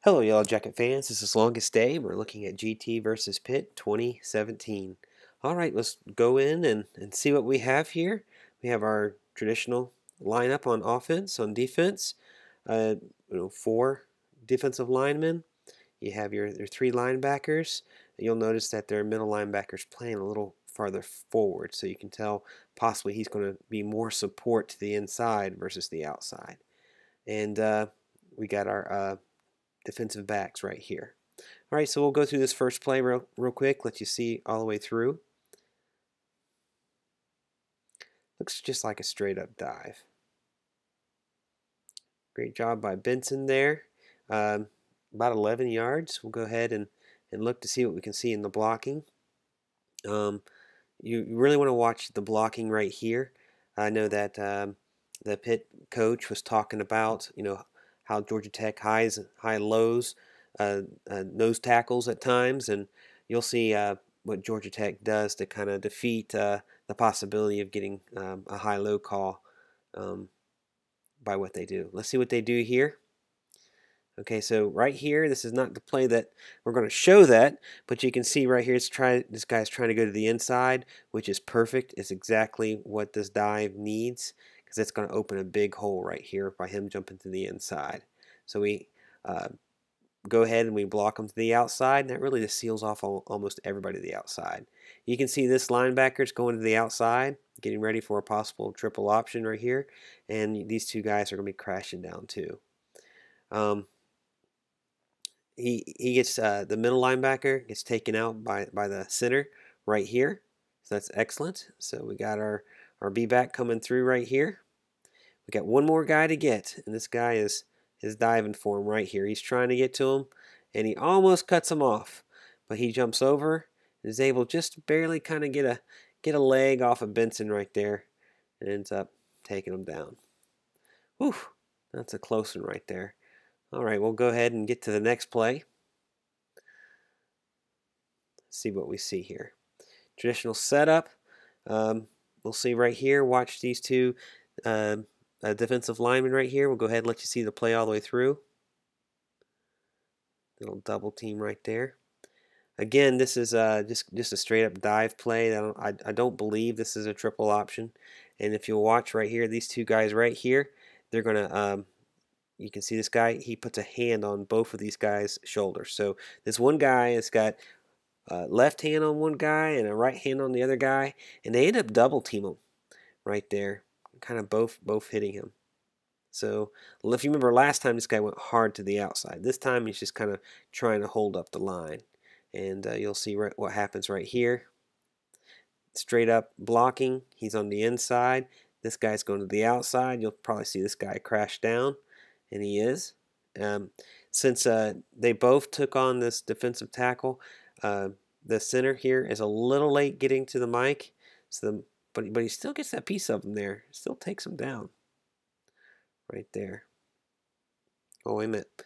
Hello, Yellow Jacket fans. This is Longest Day. We're looking at GT versus Pitt 2017. All right, let's go in and see what we have here. We have our traditional lineup on offense. On defense, uh, 4 defensive linemen. You have your 3 linebackers. You'll notice that their middle linebackers playing a little farther forward, so you can tell possibly he's going to be more support to the inside versus the outside. And we got our defensive backs right here. All right, so we'll go through this first play real quick, let you see all the way through. Looks just like a straight up dive. Great job by Benson there. About 11 yards. We'll go ahead and look to see what we can see in the blocking. You really want to watch the blocking right here. I know that the Pitt coach was talking about, how Georgia Tech high lows, nose tackles at times, and you'll see what Georgia Tech does to kind of defeat the possibility of getting a high-low call by what they do. Let's see what they do here. Okay, so right here, this is not the play that we're going to show that, but you can see right here, this guy's trying to go to the inside, which is perfect. It's exactly what this dive needs, because it's going to open a big hole right here by him jumping to the inside. So we go ahead and we block him to the outside, and that really just seals off almost everybody to the outside. You can see this linebacker's going to the outside, getting ready for a possible triple option right here, and these two guys are going to be crashing down too. He gets the middle linebacker gets taken out by the center right here, so that's excellent. So we got our B-back coming through right here. We got one more guy to get, and this guy is diving for him right here. He's trying to get to him, and he almost cuts him off, but he jumps over and is able just to barely kind of get a leg off of Benson right there, and ends up taking him down. Whew, that's a close one right there. All right, we'll go ahead and get to the next play. See what we see here. Traditional setup. We'll see right here. Watch these two defensive linemen right here. We'll go ahead and let you see the play all the way through. Little double team right there. Again, this is just a straight up dive play. I don't believe this is a triple option. And if you'll watch right here, these two guys right here, they're gonna you can see this guy, he puts a hand on both of these guys' shoulders. So this one guy has got left hand on one guy and a right hand on the other guy, and they end up double team him right there, kind of both hitting him. So if you remember last time, this guy went hard to the outside. This time he's just kind of trying to hold up the line, and you'll see what happens right here. Straight up blocking, he's on the inside. This guy's going to the outside. You'll probably see this guy crash down, and he is. Since they both took on this defensive tackle, the center here is a little late getting to the mic, but he still gets that piece of him there. Still takes him down right there. Oh, wait a minute.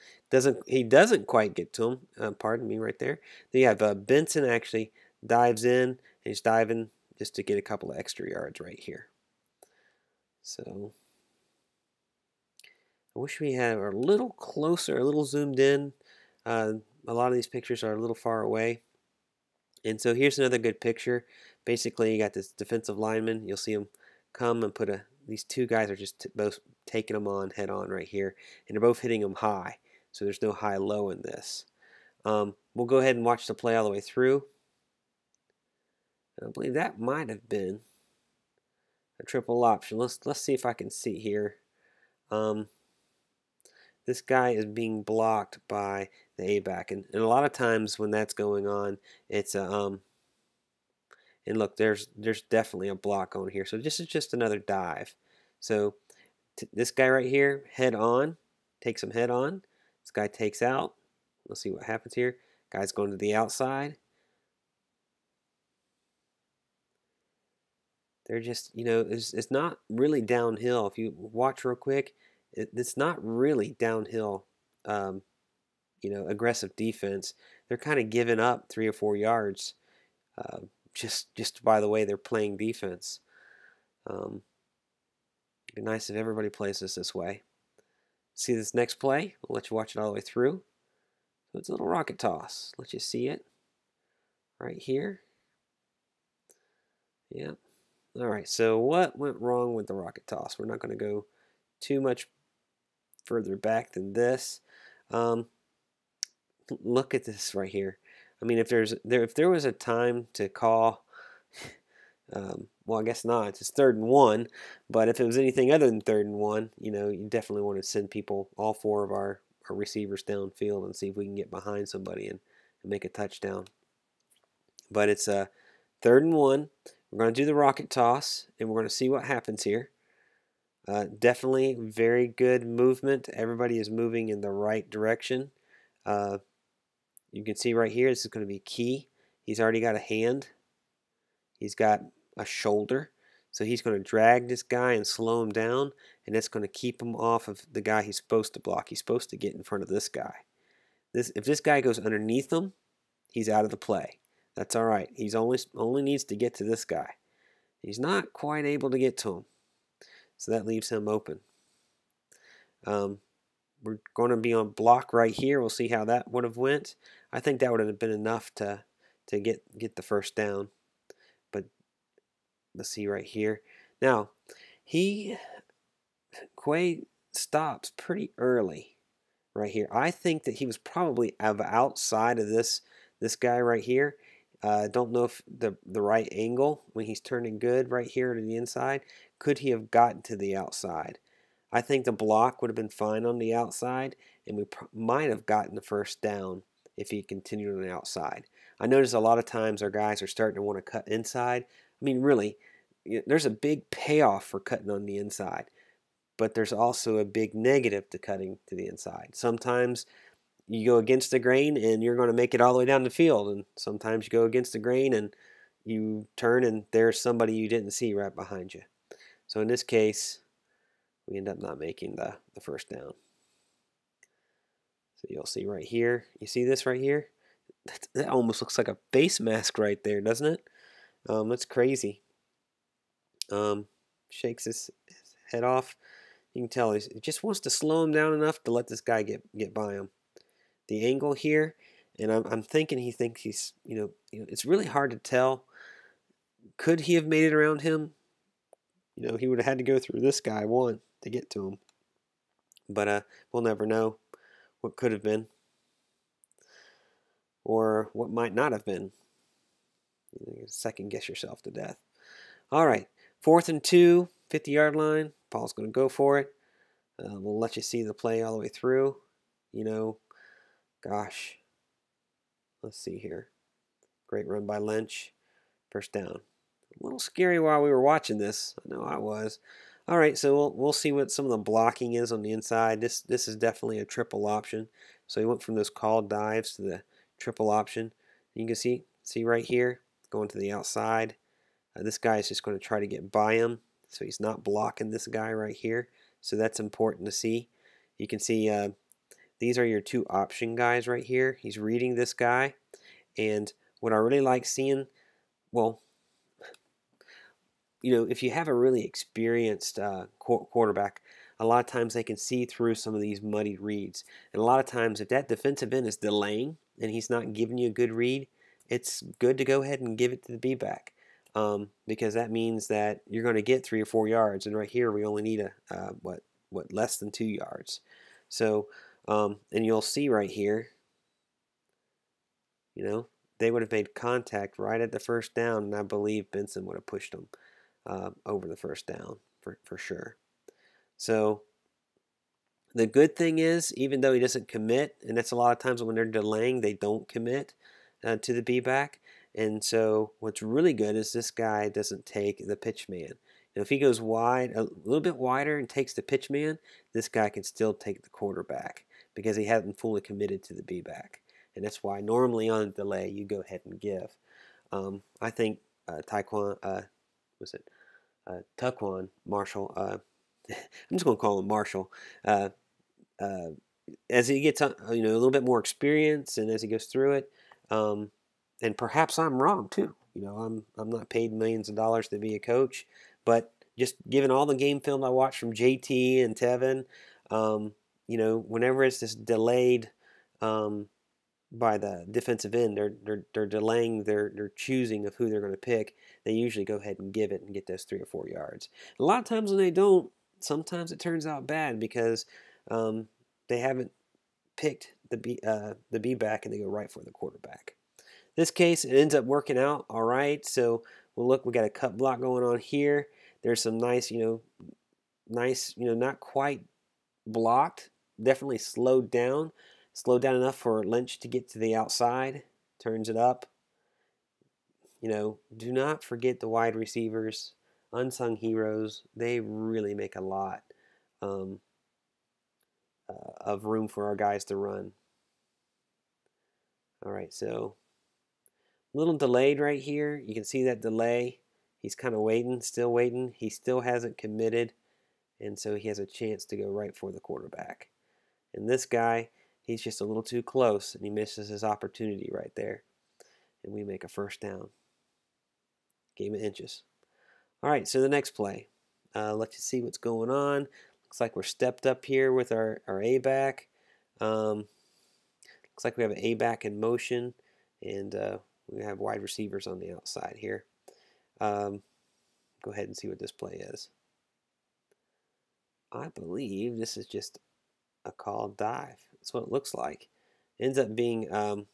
He doesn't quite get to him. Pardon me, right there. Then you have Benson actually dives in, and he's diving just to get a couple of extra yards right here. So I wish we had a little closer, a little zoomed in. A lot of these pictures are a little far away. And so here's another good picture. Basically, you got this defensive lineman. You'll see him come and these two guys are just both taking them on head on right here. And they're both hitting them high. So there's no high-low in this. We'll go ahead and watch the play all the way through. I believe that might have been a triple option. Let's see if I can see here. This guy is being blocked by the A-back, and a lot of times when that's going on, it's and look, there's definitely a block on here. So this is just another dive. So this guy right here, head on, takes him head on. This guy takes out. We'll see what happens here. Guy's going to the outside. They're just, it's not really downhill. If you watch real quick, it's not really downhill, aggressive defense. They're kind of giving up 3 or 4 yards just by the way they're playing defense. It'd be nice if everybody plays this way. See this next play? We'll let you watch it all the way through. So it's a little rocket toss. Let you see it right here. Yeah. All right, so what went wrong with the rocket toss? We're not going to go too much further back than this. Look at this right here. I mean, if there was a time to call, well, I guess not. It's 3rd and 1, but if it was anything other than 3rd and 1, you definitely want to send people, all 4 of our receivers downfield and see if we can get behind somebody and make a touchdown. But it's a 3rd and 1. We're going to do the rocket toss, and we're going to see what happens here. Definitely very good movement. Everybody is moving in the right direction. You can see right here, this is going to be key. He's already got a hand. He's got a shoulder. So he's going to drag this guy and slow him down, and that's going to keep him off of the guy he's supposed to block. He's supposed to get in front of this guy. If this guy goes underneath him, he's out of the play. That's all right. He's only needs to get to this guy. He's not quite able to get to him, so that leaves him open. We're going to be on block right here. We'll see how that would have went. I think that would have been enough to get the first down. But let's see right here. Now, Quay stops pretty early right here. I think that he was probably outside of this guy right here. Don't know if the right angle when he's turning good right here to the inside. Could he have gotten to the outside? I think the block would have been fine on the outside, and we might have gotten the first down if he continued on the outside. I notice a lot of times our guys are starting to want to cut inside. I mean, really, there's a big payoff for cutting on the inside, but there's also a big negative to cutting to the inside. Sometimes you go against the grain and you're going to make it all the way down the field, and sometimes you go against the grain and you turn and there's somebody you didn't see right behind you. So in this case, we end up not making the first down. So you'll see right here. You see this right here? That almost looks like a face mask right there, doesn't it? That's crazy. Shakes his head off. You can tell he just wants to slow him down enough to let this guy get by him. The angle here, and I'm thinking he thinks he's, it's really hard to tell. Could he have made it around him? He would have had to go through this guy one to get to him. But we'll never know what could have been or what might not have been. Second guess yourself to death. All right, 4th and 2, 50-yard line. Paul's going to go for it. We'll let you see the play all the way through. Gosh, let's see here. Great run by Lynch. First down. A little scary while we were watching this. I know I was. All right, so we'll see what some of the blocking is on the inside. This is definitely a triple option. So he went from those called dives to the triple option. You can see right here, going to the outside. This guy is just going to try to get by him, so he's not blocking this guy right here. So that's important to see. You can see these are your 2 option guys right here. He's reading this guy, and what I really like seeing, well, if you have a really experienced quarterback, a lot of times they can see through some of these muddy reads. And a lot of times if that defensive end is delaying and he's not giving you a good read, it's good to go ahead and give it to the B-back. Because that means that you're going to get 3 or 4 yards. And right here we only need less than 2 yards. So, and you'll see right here, they would have made contact right at the first down, and I believe Benson would have pushed them over the first down for sure. So the good thing is, even though he doesn't commit, and that's a lot of times when they're delaying, they don't commit to the B-back. And so what's really good is this guy doesn't take the pitch man. If he goes wide, a little bit wider and takes the pitch man, this guy can still take the quarterback because he hasn't fully committed to the B-back. And that's why normally on a delay you go ahead and give. I think Tuquan Marshall. I'm just going to call him Marshall. As he gets a little bit more experience and as he goes through it, and perhaps I'm wrong too. I'm not paid millions of dollars to be a coach, but just given all the game film I watched from JT and Tevin, whenever it's this delayed by the defensive end. They're delaying their choosing of who they're going to pick. They usually go ahead and give it and get those 3 or 4 yards. A lot of times when they don't, sometimes it turns out bad because they haven't picked the B back and they go right for the quarterback. This case, it ends up working out all right. So we'll look. We got a cut block going on here. There's some nice, not quite blocked. Definitely slowed down enough for Lynch to get to the outside. Turns it up. Do not forget the wide receivers, unsung heroes. They really make a lot of room for our guys to run. All right, so a little delayed right here. You can see that delay. He's kind of waiting, still waiting. He still hasn't committed, and so he has a chance to go right for the quarterback. And this guy, he's just a little too close, and he misses his opportunity right there. And we make a first down. Game of inches. All right, so the next play. Let you see what's going on. Looks like we're stepped up here with our A-back. Looks like we have an A-back in motion, and we have wide receivers on the outside here. Go ahead and see what this play is. I believe this is just a called dive. That's what it looks like. Ends up being, gosh,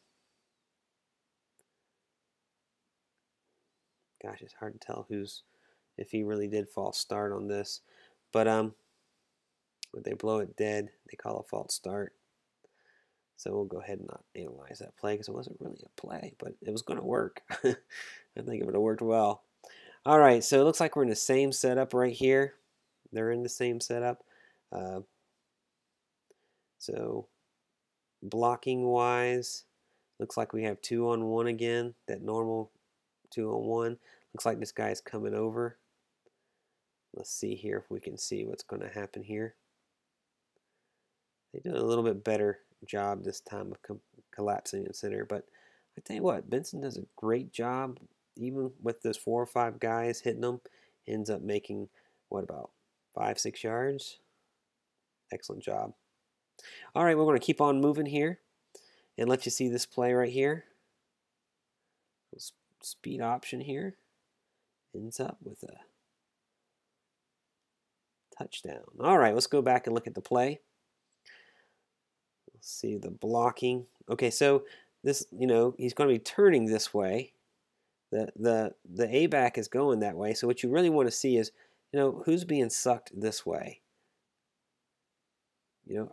it's hard to tell if he really did false start on this. But when they blow it dead, they call a false start. So we'll go ahead and not analyze that play because it wasn't really a play, but it was going to work. I think it would have worked well. All right, so it looks like we're in the same setup right here. They're in the same setup. So blocking wise, looks like we have 2-on-1 again. That normal 2-on-1. Looks like this guy's coming over. Let's see here if we can see what's going to happen here. They did a little bit better job this time of collapsing in center, but I tell you what, Benson does a great job, even with those 4 or 5 guys hitting them. Ends up making, what, about 5-6 yards? Excellent job. All right, we're going to keep on moving here and let you see this play right here. Speed option here. Ends up with a touchdown. All right, let's go back and look at the play. Let's see the blocking. Okay, so this, he's going to be turning this way. The A-back is going that way. So what you really want to see is, who's being sucked this way.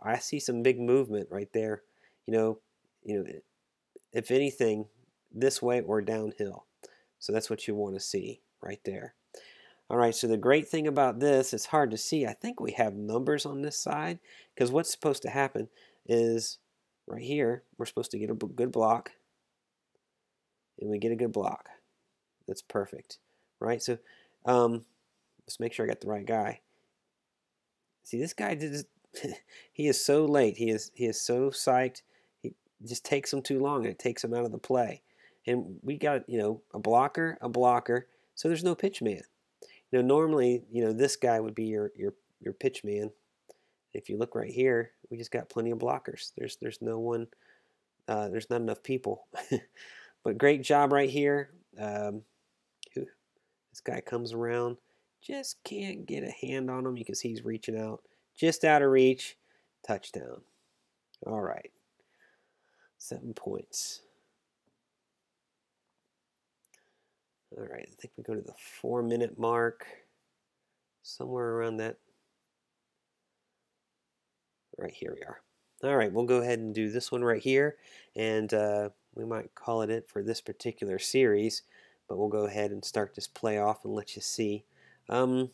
I see some big movement right there. If anything, this way or downhill. So that's what you want to see right there. All right, so the great thing about this, it's hard to see. I think we have numbers on this side because what's supposed to happen is right here, we're supposed to get a good block, and we get a good block. That's perfect, right? So let's make sure I got the right guy. See, this guy he is so late. He is so psyched. He just takes him too long, and it takes him out of the play. And we got, a blocker, so there's no pitch man. Normally, this guy would be your pitch man. If you look right here, we just got plenty of blockers. There's no one, there's not enough people. But great job right here. This guy comes around, just can't get a hand on him. You can see he's reaching out, just out of reach. Touchdown. All right, 7 points. All right, I think we go to the 4-minute mark, somewhere around that. Right here we are. All right, we'll go ahead and do this one right here, and we might call it for this particular series, but we'll go ahead and start this play off and let you see. Nothing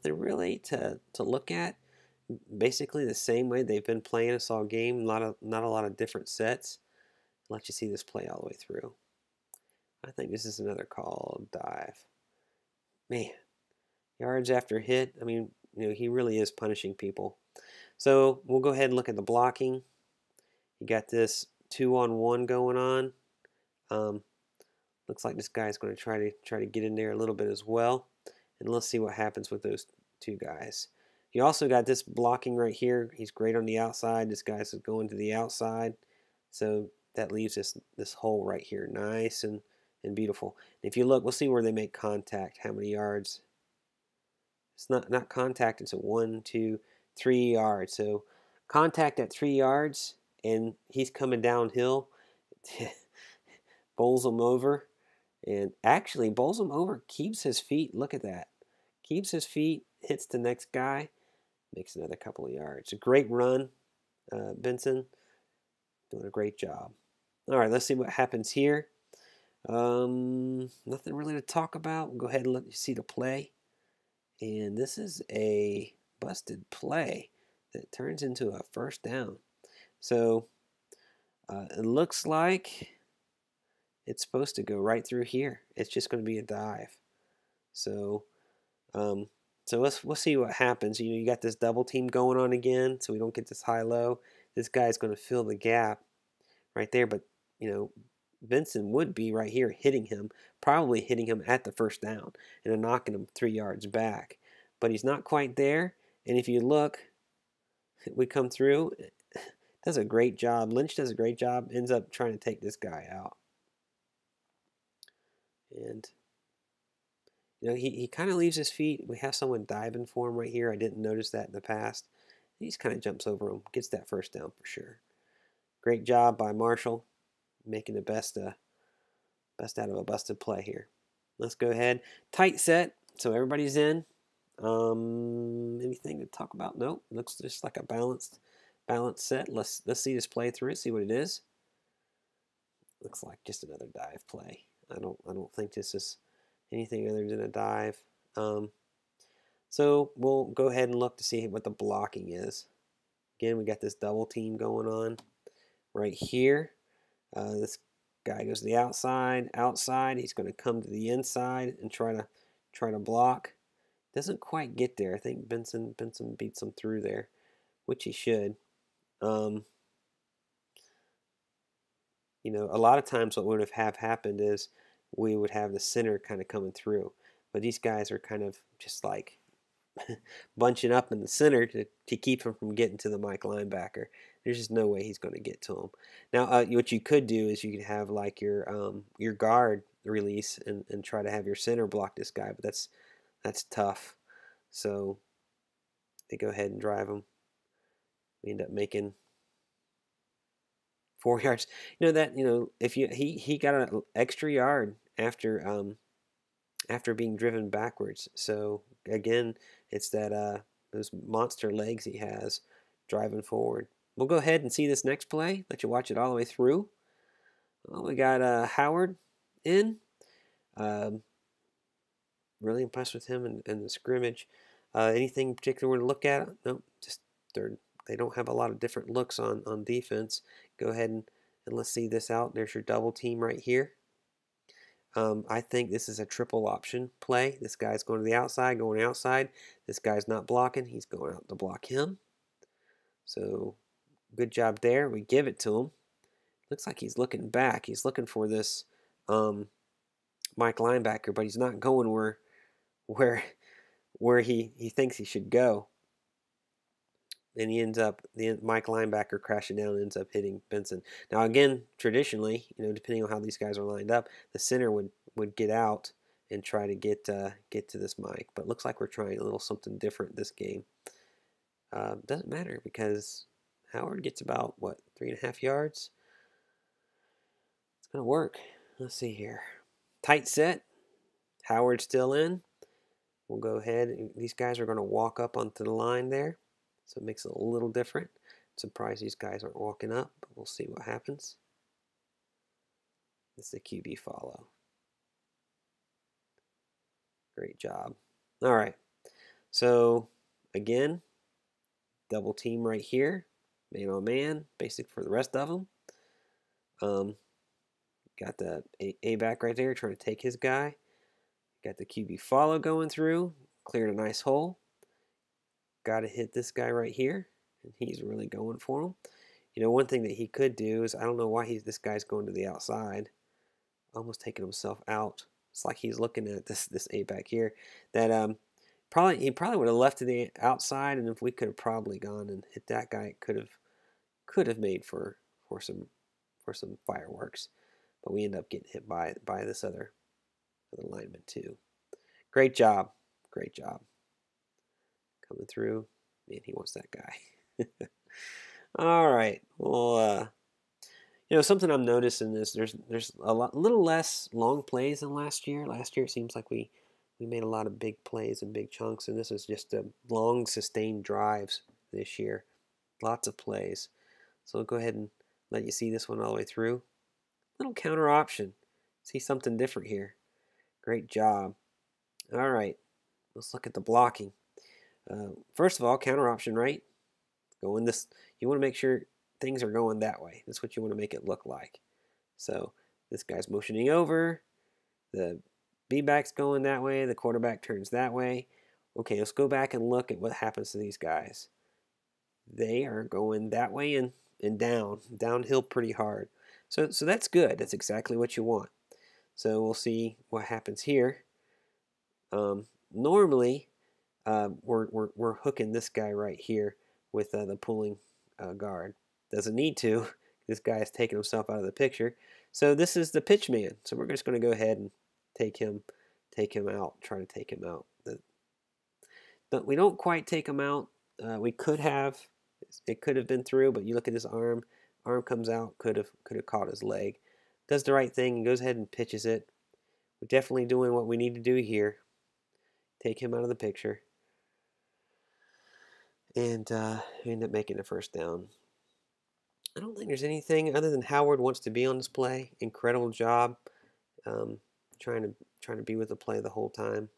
really to look at. Basically the same way they've been playing us all game. Not a lot of different sets. Let you see this play all the way through. I think this is another called dive. Man, yards after hit. I mean, he really is punishing people. So we'll go ahead and look at the blocking. You got this 2-on-1 going on. Looks like this guy's going to try to get in there a little bit as well. And let's see what happens with those 2 guys. You also got this blocking right here. He's great on the outside. This guy's going to the outside. So that leaves this hole right here, nice and beautiful. And if you look, we'll see where they make contact. How many yards? It's not contact. It's a 1, 2, 3 yards. So contact at 3 yards, and he's coming downhill. Bowls him over, and actually bowls him over, keeps his feet. Look at that. Keeps his feet, hits the next guy, makes another couple of yards. A great run, Benson. Doing a great job. All right, let's see what happens here. Nothing really to talk about. We'll go ahead and let you see the play. And this is a busted play that turns into a first down. So it looks like it's supposed to go right through here. It's just going to be a dive. So we'll see what happens. You got this double team going on again, so we don't get this high-low. This guy's going to fill the gap right there, but Benson would be right here hitting him, probably hitting him at the first down and then knocking him 3 yards back. But he's not quite there, and if you look, we come through. Does a great job. Lynch does a great job, ends up trying to take this guy out. And he kind of leaves his feet. We have someone diving for him right here. I didn't notice that in the past. He just kind of jumps over him, gets that first down for sure. Great job by Marshall, making the best out of a busted play here. Let's go ahead. Tight set, so everybody's in. Anything to talk about? Nope. Looks just like a balanced set. Let's see this play through it, see what it is. Looks like just another dive play. I don't think this is anything other than a dive. So we'll go ahead and look to see what the blocking is. Again, we got this double team going on right here. This guy goes to the outside. He's going to come to the inside and try to block. Doesn't quite get there. I think Benson beats him through there, which he should. A lot of times what would have happened is we would have the center kind of coming through, but these guys are kind of just like bunching up in the center to keep him from getting to the Mike linebacker. There's just no way he's going to get to him. Now, what you could do is you could have like your guard release and try to have your center block this guy, but that's tough. So they go ahead and drive him. We end up making 4 yards. If he got an extra yard after being driven backwards. So again, it's that those monster legs he has driving forward. We'll go ahead and see this next play. Let you watch it all the way through. Well, we got Howard in. Really impressed with him in the scrimmage. Anything particular to look at? Nope. Just they don't have a lot of different looks on defense. Go ahead and let's see this out. There's your double team right here. I think this is a triple option play. This guy's going to the outside, going outside. This guy's not blocking. He's going out to block him. So good job there. We give it to him. Looks like he's looking back. He's looking for this Mike linebacker, but he's not going where he thinks he should go. And he ends up, the Mike linebacker crashing down and ends up hitting Benson. Now again, traditionally, depending on how these guys are lined up, the center would get out and try to get to this Mike. But it looks like we're trying a little something different this game. Doesn't matter because Howard gets about, 3.5 yards? It's going to work. Let's see here. Tight set. Howard's still in. We'll go ahead. These guys are going to walk up onto the line there. So it makes it a little different. I'm surprised these guys aren't walking up, but we'll see what happens. It's the QB follow. Great job. All right. So again, double team right here. Man on man, basic for the rest of them. Got the A back right there trying to take his guy. Got the QB follow going through. Cleared a nice hole. Got to hit this guy right here, and he's really going for him. One thing that he could do is, I don't know why this guy's going to the outside, almost taking himself out. It's like he's looking at this A back here. That he probably would have left to the outside, and if we could have probably gone and hit that guy, it could have made for for some fireworks. But we end up getting hit by this other lineman too. Great job. Great job. Coming through. Man, he wants that guy. All right. Well, something I'm noticing is there's a little less long plays than last year. Last year it seems like we made a lot of big plays and big chunks, and this is just long sustained drives this year. Lots of plays. So I'll go ahead and let you see this one all the way through. Little counter option. See something different here. Great job. All right. Let's look at the blocking. First of all, counter option, right? Going this. You want to make sure things are going that way. That's what you want to make it look like. So this guy's motioning over. The B-back's going that way. The quarterback turns that way. Okay, let's go back and look at what happens to these guys. They are going that way and downhill pretty hard. So that's good. That's exactly what you want. So we'll see what happens here. Normally, we're hooking this guy right here with the pulling guard. Doesn't need to. This guy is taking himself out of the picture. So this is the pitch man. So we're just going to go ahead and take him out. Try to take him out. But we don't quite take him out. We could have. It could have been through, but you look at his arm. Arm comes out. Could have caught his leg. Does the right thing and goes ahead and pitches it. We're definitely doing what we need to do here. Take him out of the picture. And end up making a first down. I don't think there's anything other than Howard wants to be on this play. Incredible job, trying to be with the play the whole time.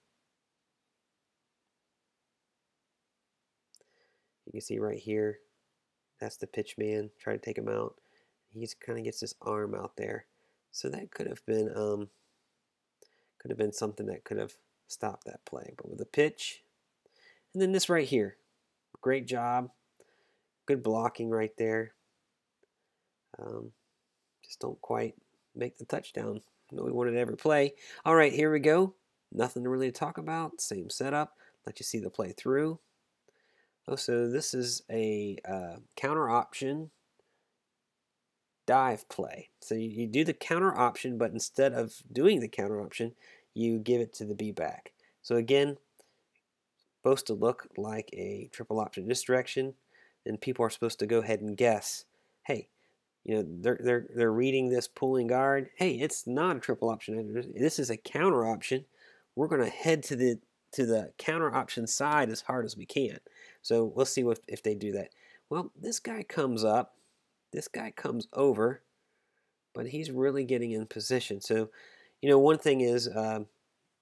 You can see right here, that's the pitch man. Try to take him out. He kind of gets his arm out there, so that could have been something that could have stopped that play. But with a pitch, and then this right here, great job, good blocking right there. Just don't quite make the touchdown. No, we wanted every play. All right, here we go. Nothing really to talk about. Same setup. Let you see the play through. Oh, so this is a counter option dive play. So you do the counter option, but instead of doing the counter option, you give it to the B-back. So again, supposed to look like a triple option this direction, and people are supposed to go ahead and guess, hey, they're reading this pulling guard. Hey, it's not a triple option. This is a counter option. We're going to head to the counter option side as hard as we can. So we'll see if they do that. Well, this guy comes up. This guy comes over, but he's really getting in position. So, one thing is,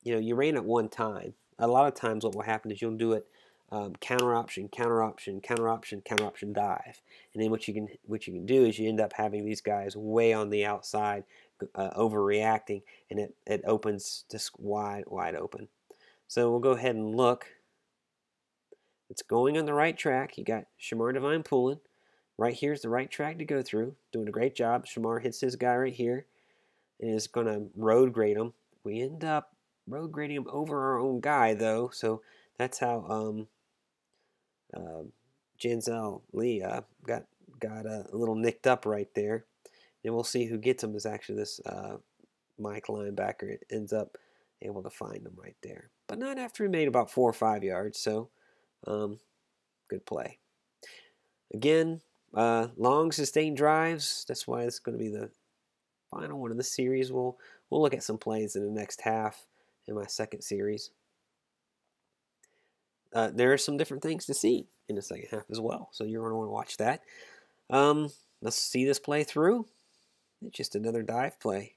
you ran it one time. A lot of times what will happen is you'll do it counter option, counter option, counter option, counter option dive. And then what you can do is you end up having these guys way on the outside, overreacting, and it opens just wide open. So we'll go ahead and look. It's going on the right track. You got Shamar Devine pulling. Right here's the right track to go through. Doing a great job. Shamar hits his guy right here and is going to road grade him. We end up road grading him over our own guy though. So that's how Janzel Lee got a little nicked up right there. And we'll see who gets him is actually this Mike linebacker. It ends up able to find him right there. But not after he made about 4 or 5 yards. So good play. Again, long sustained drives. That's why it's going to be the final one of the series. We'll look at some plays in the next half in my second series. There are some different things to see in the second half as well. So you're going to want to watch that. Let's see this play through. It's just another dive play.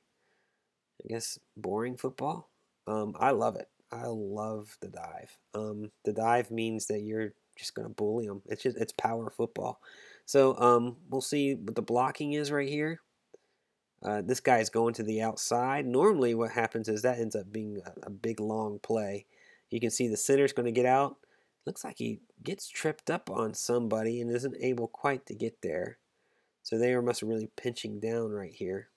I guess boring football. I love it. I love the dive. The dive means that you're just going to bully them. It's power football. So we'll see what the blocking is right here. This guy is going to the outside. Normally what happens is that ends up being a big long play. You can see the center's going to get out. Looks like he gets tripped up on somebody and isn't able quite to get there. So they must really pinching down right here.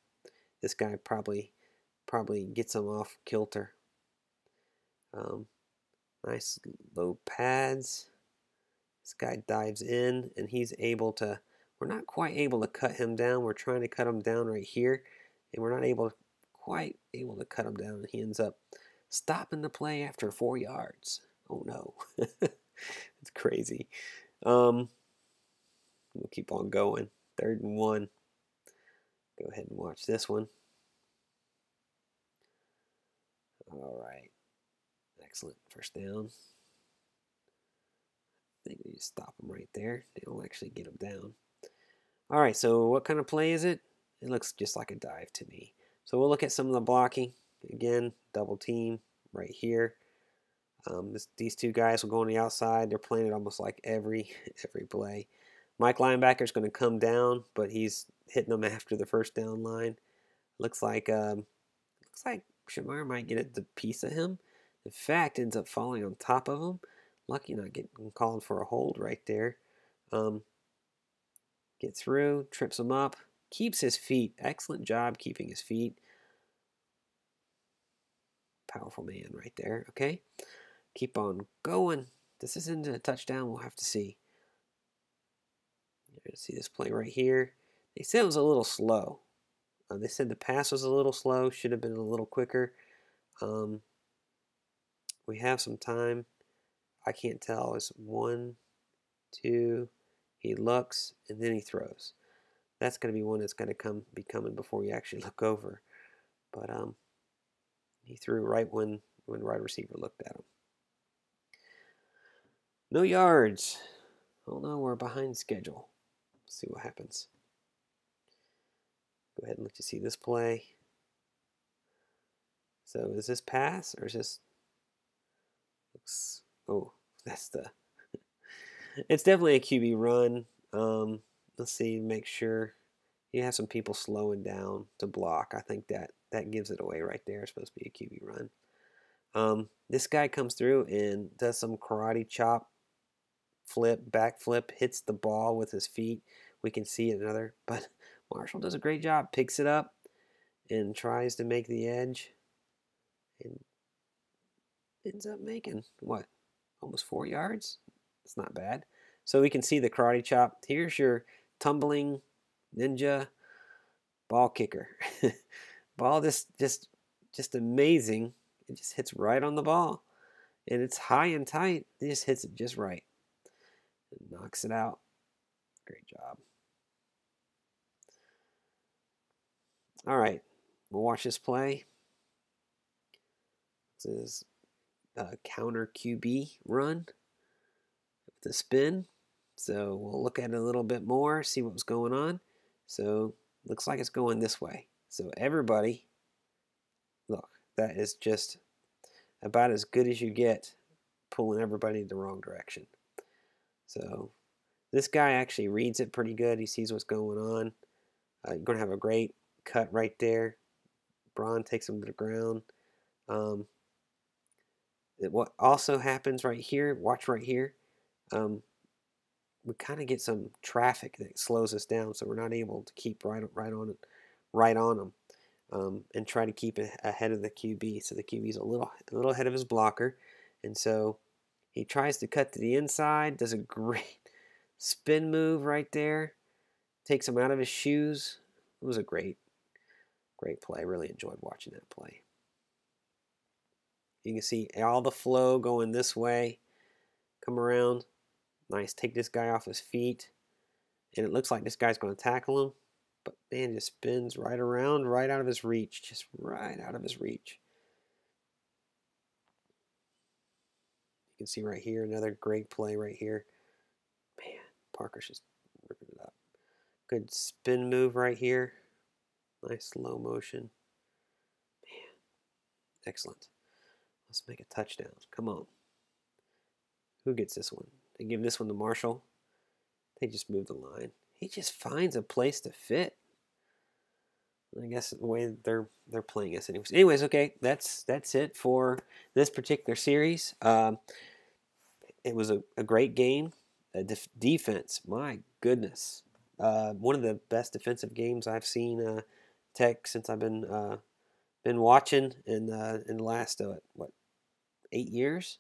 This guy probably gets him off kilter. Nice low pads. This guy dives in and he's able to We're not quite able to cut him down. We're trying to cut him down right here, and we're not quite able to cut him down. And he ends up stopping the play after 4 yards. Oh no, it's crazy. We'll keep on going. 3rd and 1. Go ahead and watch this one. All right, excellent. 1st down. I think we just stop him right there. They don't actually get him down. All right, so what kind of play is it? It looks just like a dive to me. So we'll look at some of the blocking. Again, double team right here. These two guys will go on the outside. They're playing it almost like every play. Mike linebacker's going to come down, but he's hitting them after the 1st down line. Looks like Shamar might get a piece of him. In fact, ends up falling on top of him. Lucky not getting called for a hold right there. Get through, trips him up, keeps his feet. Excellent job keeping his feet. Powerful man right there, okay? Keep on going. This isn't a touchdown, we'll have to see. You're going to see this play right here. They said it was a little slow. They said the pass was a little slow, should have been a little quicker. We have some time. I can't tell. It's 1, 2. He looks, and then he throws. That's going to be one that's going to be coming before you actually look over. But he threw right when wide receiver looked at him. No yards. Oh no, we're behind schedule. Let's see what happens. Go ahead and let you see this play. So is this pass or is this? Oh, that's the. It's definitely a QB run. Let's see, make sure you have some people slowing down to block. I think that gives it away right there. It's supposed to be a QB run. This guy comes through and does some karate chop, back flip, hits the ball with his feet. We can see another, but Marshall does a great job, picks it up and tries to make the edge and ends up making, what, almost 4 yards? It's not bad. So we can see the karate chop. Here's your tumbling ninja ball kicker. Ball just amazing. It just hits right on the ball. And it's high and tight. It just hits it just right. It knocks it out. Great job. All right. We'll watch this play. This is a counter QB run with the spin. So we'll look at it a little bit more, see what's going on. So looks like it's going this way. So everybody, look, that is just about as good as you get pulling everybody in the wrong direction. So this guy actually reads it pretty good. He sees what's going on. You're going to have a great cut right there. Braun takes him to the ground. What also happens right here, watch right here, we kind of get some traffic that slows us down, so we're not able to keep right on them, and try to keep it ahead of the QB. So the QB is a little ahead of his blocker, and so he tries to cut to the inside, does a great spin move right there, takes him out of his shoes. It was a great play. I really enjoyed watching that play. You can see all the flow going this way, come around. Nice, take this guy off his feet. And it looks like this guy's going to tackle him. But man, it just spins right around, right out of his reach. Just right out of his reach. You can see right here, another great play right here. Man, Parker's just ripping it up. Good spin move right here. Nice slow motion. Man, excellent. Let's make a touchdown. Come on. Who gets this one? They give this one to Marshall. They just move the line. He just finds a place to fit. I guess the way they're playing us anyways. Anyways, okay, that's it for this particular series. It was a great game. Defense, my goodness, one of the best defensive games I've seen Tech since I've been watching in the last 8 years.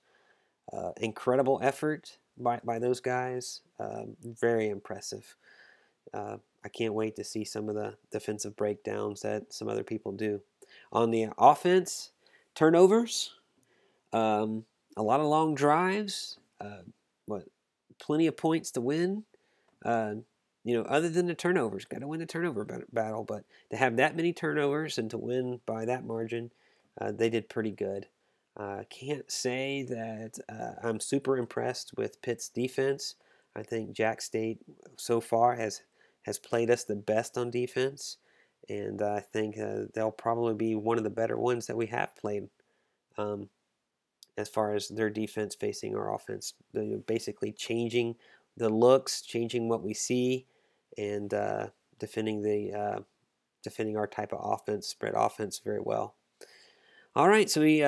Incredible effort by those guys. Very impressive. I can't wait to see some of the defensive breakdowns that some other people do. On the offense, turnovers, a lot of long drives, what, plenty of points to win. Other than the turnovers, got to win the turnover battle. But to have that many turnovers and to win by that margin, they did pretty good. Can't say that I'm super impressed with Pitt's defense. I think Jack State so far has played us the best on defense, and I think they'll probably be one of the better ones that we have played. As far as their defense facing our offense, basically changing the looks, changing what we see, and defending our type of offense, spread offense, very well. All right, so we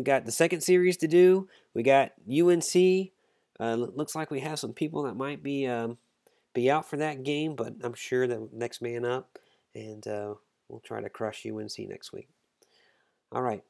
got the second series to do. We got UNC. Looks like we have some people that might be out for that game, but I'm sure that next man up, and we'll try to crush UNC next week. All right.